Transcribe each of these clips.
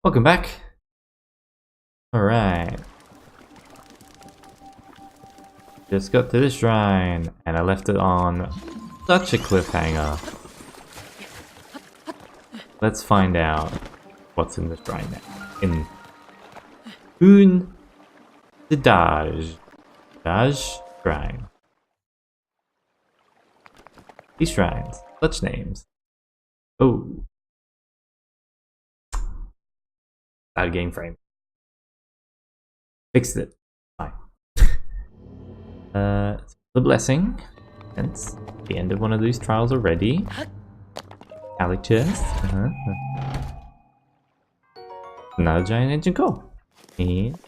Welcome back. Alright. Just got to this shrine and I left it on such a cliffhanger. Let's find out what's in this shrine now. In the Daj Shrine. These shrines, such names. Oh. Out of game frame. Fixed it. Fine. The blessing. And it's the end of one of these trials already. Alec chest. Another giant engine core. And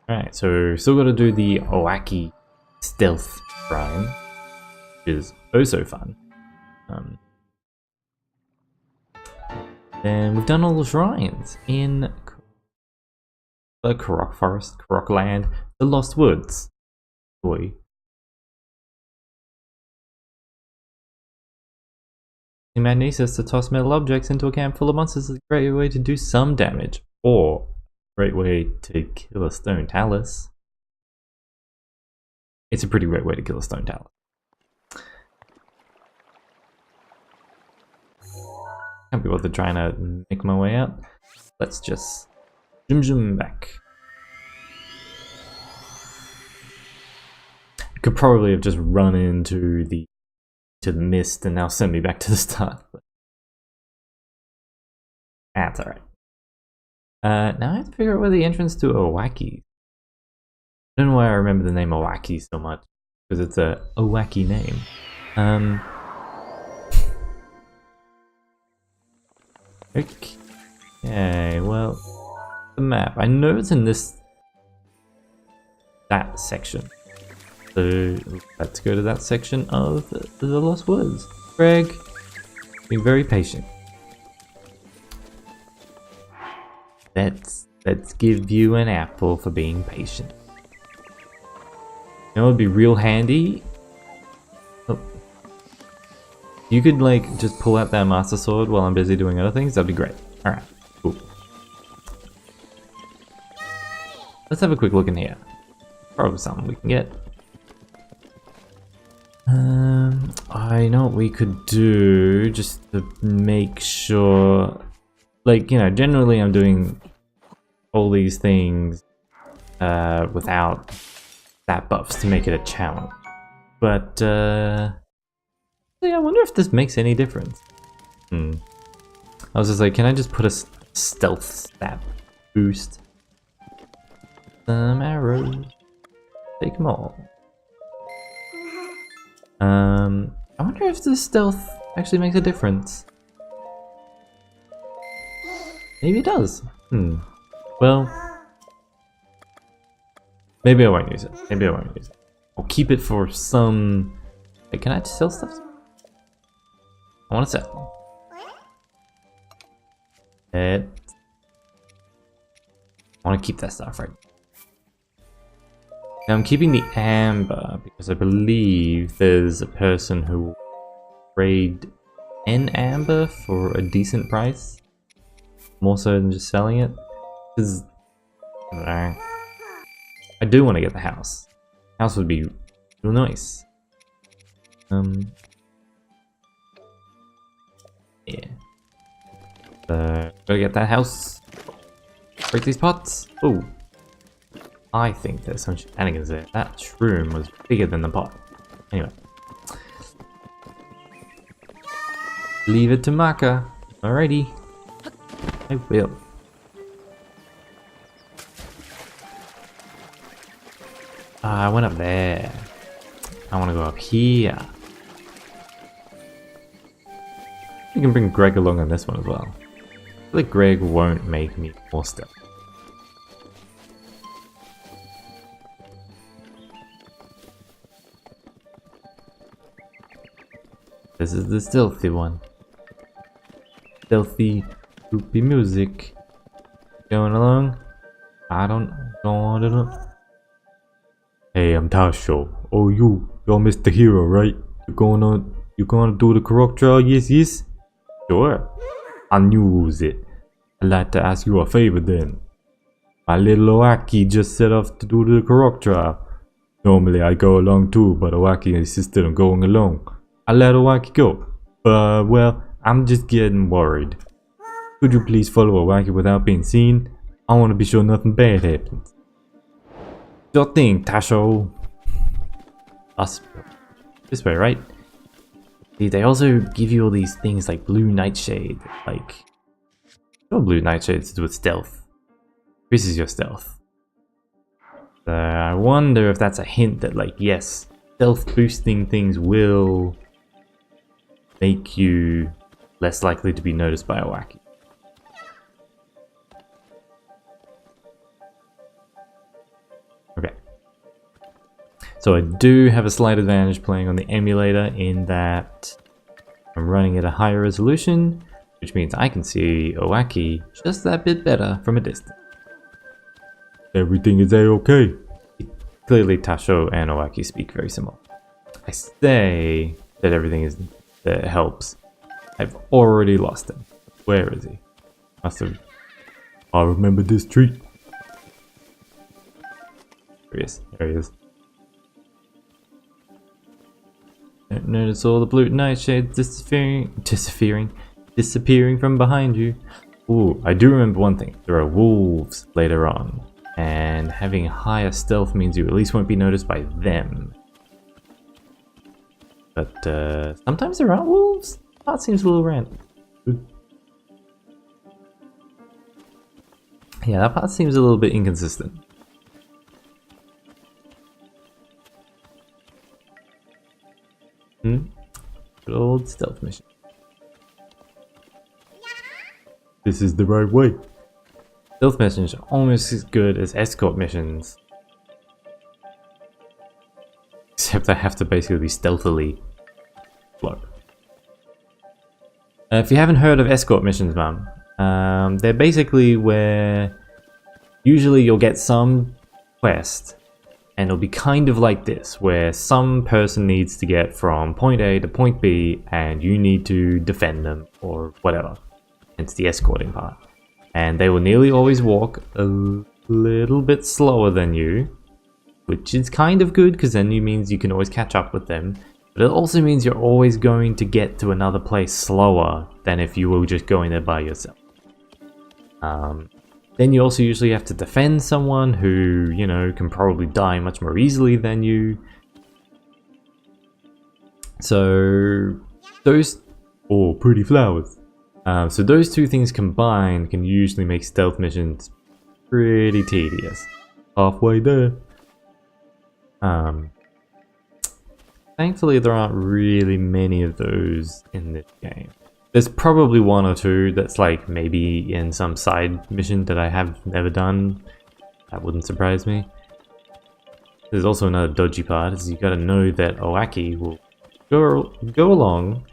alright, so still gotta do the Owaki stealth shrine, which is oh so fun. Then we've done all the shrines in the Korok Forest, Korok Land, the Lost Woods. Boy. Humanity says to toss metal objects into a camp full of monsters is a great way to do some damage, or a great way to kill a stone talus. It's a pretty great way to kill a stone talus. Can't be bothered trying to make my way out. Let's just zoom back. Could probably have just run into the mist and now send me back to the start. That's alright. Now I have to figure out where the entrance to Owaki. I don't know why I remember the name Owaki so much, because it's a wacky name. Okay, well, the map. I know it's in that section. So let's go to that section of the Lost Woods. Greg, being very patient. Let's give you an apple for being patient. You know, it'd be real handy. Oh. You could like just pull out that Master Sword while I'm busy doing other things. That'd be great. All right, cool. Let's have a quick look in here. Probably something we can get. I know what we could do just to make sure, like, you know, generally I'm doing all these things without stat buffs to make it a challenge. But yeah, I wonder if this makes any difference. I was just like, can I just put a stealth stat boost? Some arrows. Take them all. I wonder if the stealth actually makes a difference. Maybe it does. Well, maybe I won't use it. Maybe I won't use it. I'll keep it for some... Wait, can I sell stuff? I want to sell. I want to keep that stuff, right? Now I'm keeping the amber because I believe there's a person who will trade an amber for a decent price, more so than just selling it. Because I do want to get the house. House would be real nice. Yeah. So gotta get that house. Break these pots. Oh. I think there's some shenanigans there. That shroom was bigger than the pot. Anyway. Leave it to Maka. Alrighty. I will. I went up there. I want to go up here. We can bring Greg along on this one as well. I feel like Greg won't make me more stuff. This is the stealthy one. Stealthy, loopy music. Going along? I don't know. Hey, I'm Tasho. Oh, you're Mr. Hero, right? You're going on You gonna do the Korok draw? Yes, yes. Sure. I knew it. I'd like to ask you a favor then. My little Oaki just set off to do the Korok draw. Normally I go along too, but Oaki insisted on going alone. I let Oaki go. But, well, I'm just getting worried. Could you please follow Oaki without being seen? I want to be sure nothing bad happens. Sure thing, Tasho. Us. This way, right? See, they also give you all these things like blue nightshade. Like, blue nightshade to do with stealth. Increases your stealth. I wonder if that's a hint that, like, yes, stealth boosting things will make you less likely to be noticed by Oaki. Okay. So I do have a slight advantage playing on the emulator in that I'm running at a higher resolution, which means I can see Oaki just that bit better from a distance. Everything is A-okay. Clearly Tasho and Oaki speak very similar. I say that everything is that helps. I've already lost him. Where is he? Must have. I remember this tree. There he is. There he is. Notice all the blue nightshades disappearing from behind you. Ooh, I do remember one thing. There are wolves later on. And having higher stealth means you at least won't be noticed by them. But sometimes there aren't wolves? That seems a little random. Yeah, that part seems a little bit inconsistent. Good old stealth mission. This is the right way. Stealth missions are almost as good as escort missions. Except I have to basically be stealthily float. If you haven't heard of escort missions, they're basically where usually you'll get some quest and it'll be kind of like this, where some person needs to get from point A to point B and you need to defend them or whatever. It's the escorting part. And they will nearly always walk a little bit slower than you, which is kind of good because then it means you can always catch up with them. But it also means you're always going to get to another place slower than if you were just going there by yourself. Then you also usually have to defend someone who, you know, can probably die much more easily than you. So those... Oh, pretty flowers. So those two things combined can usually make stealth missions pretty tedious. Halfway there. Thankfully there aren't really many of those in this game. There's probably one or two that's like maybe in some side mission that I have never done. That wouldn't surprise me. There's also another dodgy part, is you gotta know that Oaki will go along,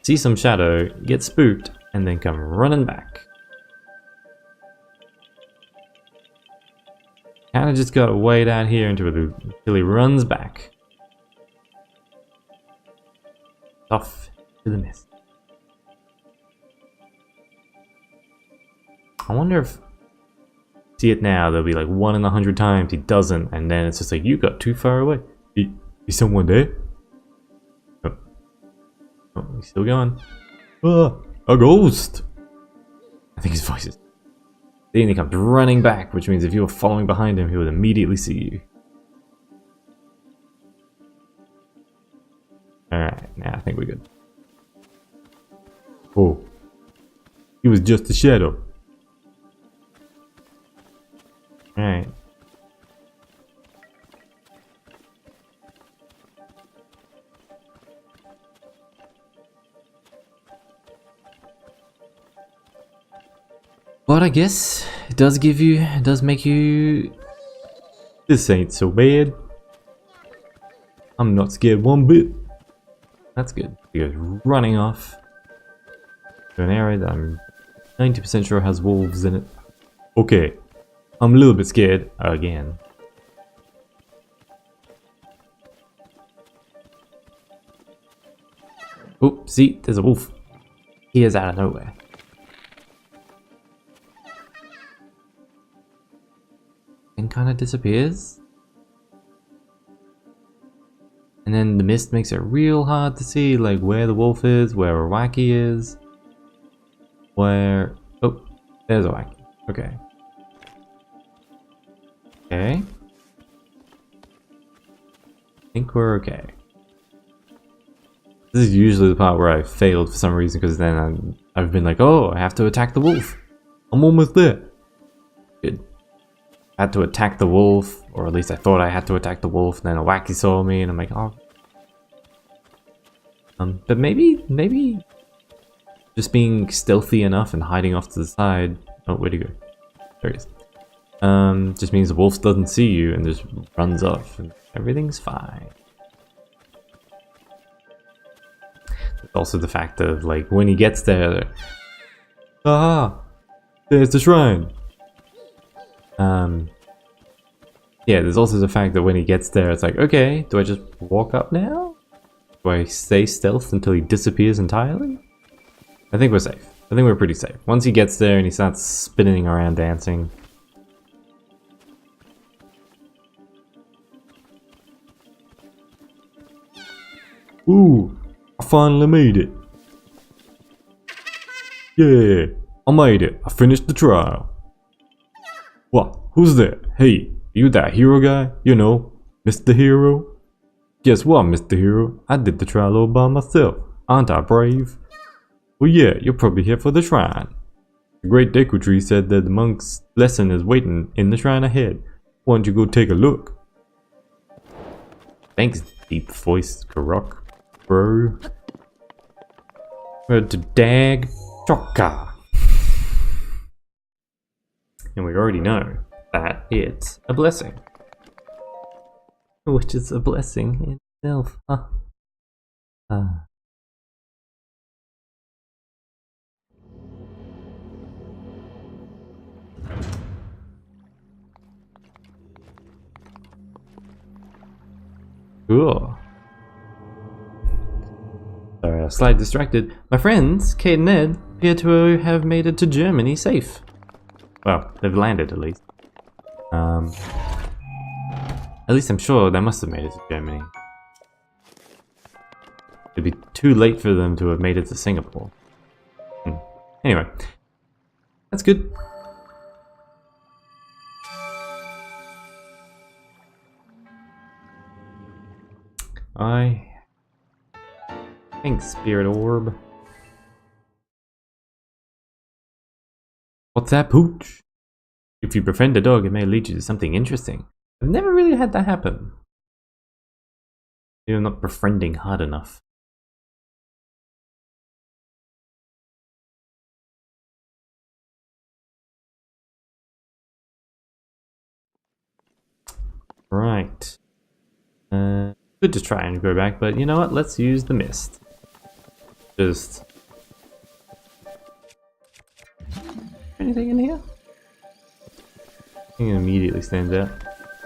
see some shadow, get spooked, and then come running back. Kinda just gotta wait out here until he runs back. Off to the mist. I wonder if... See it now, there'll be like 1 in 100 times he doesn't, and then it's just like, you got too far away. Is someone there? Oh, he's still going. Ah, a ghost! I think his voice is... Then he comes running back, which means if you were following behind him, he would immediately see you. Alright, now I think we're good. Oh. He was just a shadow. Alright. But I guess it does make you... This ain't so bad. I'm not scared one bit. That's good. He goes running off to an area that I'm 90% sure has wolves in it. Okay, I'm a little bit scared again. Oh, see, there's a wolf. He is out of nowhere. And kind of disappears. And then the mist makes it real hard to see, like, where the wolf is, where Wacky is. Where... Oh, there's a Wacky. Okay. Okay. I think we're okay. This is usually the part where I failed for some reason, because then I've been like, oh, I have to attack the wolf. I'm almost there. Good. I had to attack the wolf, or at least I thought I had to attack the wolf, and then a Wacky saw me, and I'm like, oh. But maybe just being stealthy enough and hiding off to the side. Oh, where'd he go? There he is. Just means the wolf doesn't see you and just runs off, and everything's fine. There's also the fact of, like, when he gets there, ah, there's the shrine. Yeah, there's also the fact that when he gets there, it's like, okay, do I just walk up now? Do I stay stealth until he disappears entirely? I think we're safe. I think we're pretty safe. Once he gets there and he starts spinning around dancing. Ooh, I finally made it. Yeah, I made it. I finished the trial. What? Who's there? Hey, you that hero guy? You know, Mr. Hero? Guess what, Mr. Hero? I did the trial all by myself. Aren't I brave? Well, yeah, you're probably here for the shrine. The great Deku Tree said that the monk's lesson is waiting in the shrine ahead. Why don't you go take a look? Thanks, deep voiced Korok, bro. To Dag Chokka. And we already know that it's a blessing. Which is a blessing in itself, huh? Cool. Sorry, I was slightly distracted. My friends, Kate and Ned, appear to have made it to Germany safe. Well, they've landed at least. At least I'm sure they must have made it to Germany. It'd be too late for them to have made it to Singapore. Anyway, that's good. Thanks, Spirit Orb. What's that, Pooch? If you befriend a dog, it may lead you to something interesting. I've never really had that happen. You're not befriending hard enough. Right. Could just try and go back, but you know what? Let's use the mist. Just... anything in here? I think it immediately stands out.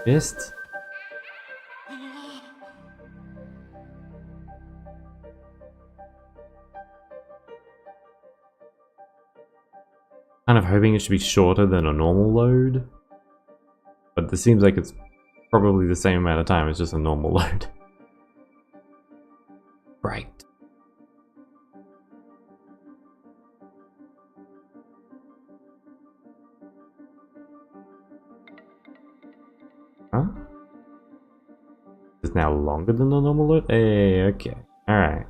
Mist. Kind of hoping it should be shorter than a normal load. But this seems like it's probably the same amount of time, it's just a normal load. Right. Huh? It's now longer than the normal load? Hey, okay. Alright.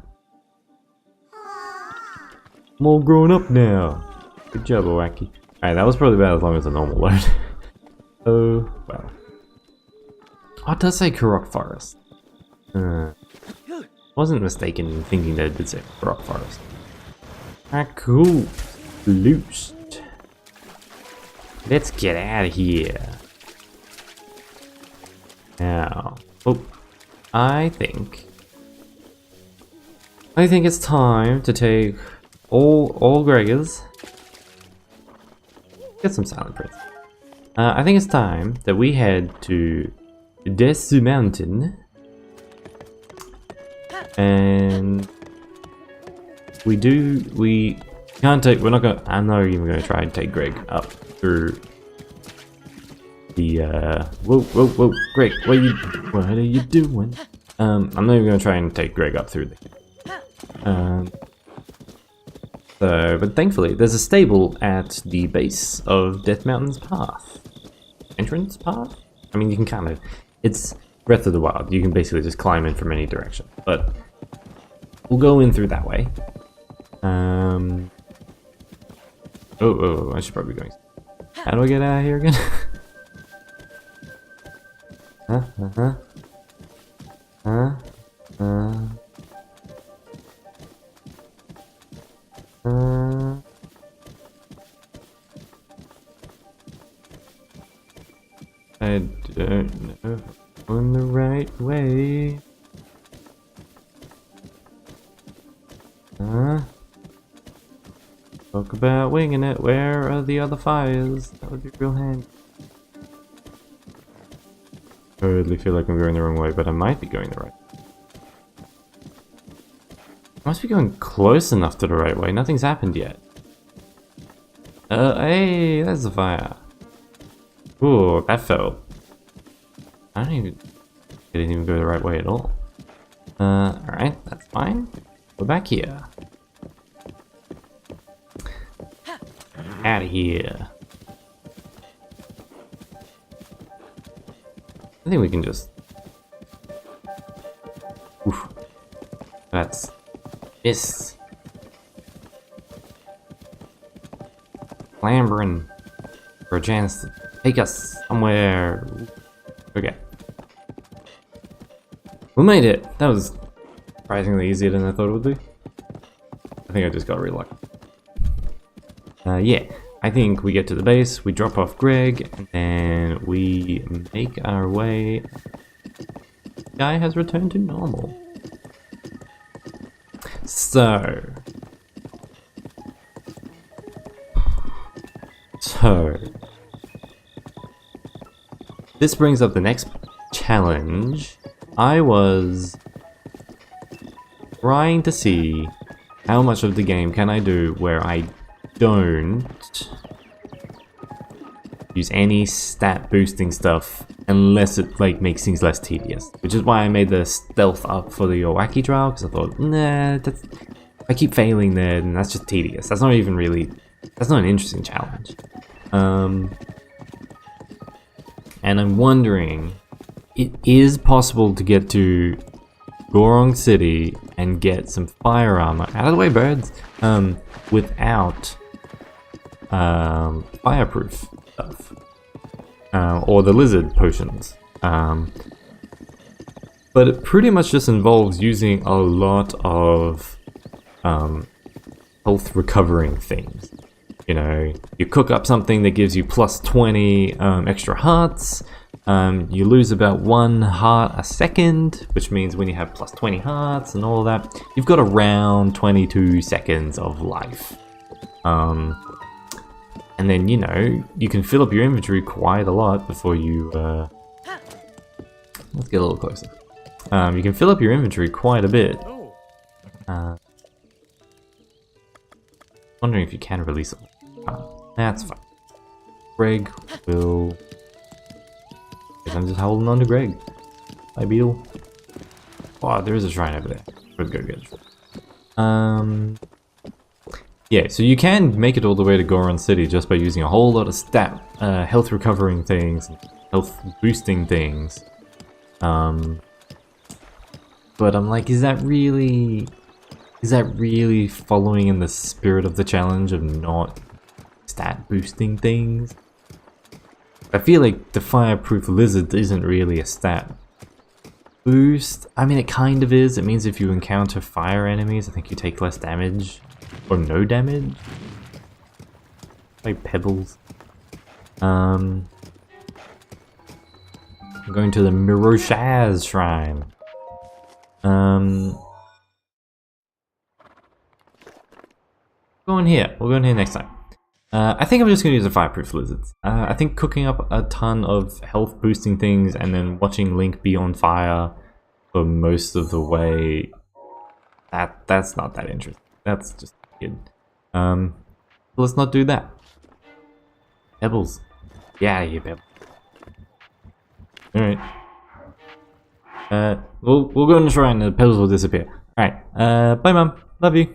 I'm all grown up now. Good job, Wacky. Alright, that was probably about as long as the normal load. Oh, well. Oh, it does say Korok Forest. Wasn't mistaken in thinking that it did say Korok Forest. Ah, cool. Loosed. Let's get out of here. Now, oh, I think it's time to take all Gregors. Get some silent prayers. I think it's time that we head to Desu Mountain and we can't take, I'm not even gonna try and take Greg up through the, whoa, Greg, what are you doing? I'm not even gonna try and take Greg up through the, but thankfully, there's a stable at the base of Death Mountain's path. Entrance path? I mean, you can kind of, it's Breath of the Wild, you can basically just climb in from any direction, but we'll go in through that way. Oh, I should probably be going. How do I get out of here again? I don't know if I'm on the right way. Talk about winging it. Where are the other fires? That would be real handy. Totally feel like I'm going the wrong way, but I might be going the right way. I must be going close enough to the right way. Nothing's happened yet. Hey, there's the fire. Ooh, that fell. I didn't even go the right way at all. Alright, that's fine. We're back here. Out of here. I think we can just... Oof. That's... This. Clambering for a chance to take us somewhere. Okay. We made it! That was surprisingly easier than I thought it would be. I think I just got really lucky. Yeah, I think we get to the base, we drop off Greg, and then we make our way. The guy has returned to normal. So, this brings up the next challenge. I was trying to see how much of the game can I do where I don't use any stat boosting stuff unless it like makes things less tedious, which is why I made the stealth up for the Wacky trial, because I thought, nah, if I keep failing there, then that's just tedious. That's not even really, that's not an interesting challenge. And I'm wondering, it is possible to get to Korok City and get some fire armor, out of the way birds, without fireproof stuff, or the lizard potions, but it pretty much just involves using a lot of health recovering things. You know, you cook up something that gives you plus 20 extra hearts. You lose about 1 heart a second, which means when you have plus 20 hearts and all that, you've got around 22 seconds of life. And then, you know, you can fill up your inventory quite a lot before you... let's get a little closer. You can fill up your inventory quite a bit. Wondering if you can release it. That's fine. Greg will... I'm just holding on to Greg. Hi, Beetle. Oh, there is a shrine over there. Let's go get it. Yeah, so you can make it all the way to Korok City just by using a whole lot of health recovering things, health boosting things. But I'm like, is that really following in the spirit of the challenge of not stat boosting things? I feel like the fireproof lizard isn't really a stat boost. I mean, it kind of is. It means if you encounter fire enemies, I think you take less damage. Or no damage? Like pebbles. I'm going to the Miroshaz shrine. Going here. We'll go in here next time. I think I'm just going to use the fireproof lizards. I think cooking up a ton of health boosting things and then watching Link be on fire for most of the way, that's not that interesting. That's just weird. Let's not do that. Pebbles. Yeah, you Pebbles. Alright. We'll go and try and the pebbles will disappear. Alright, bye mum. Love you.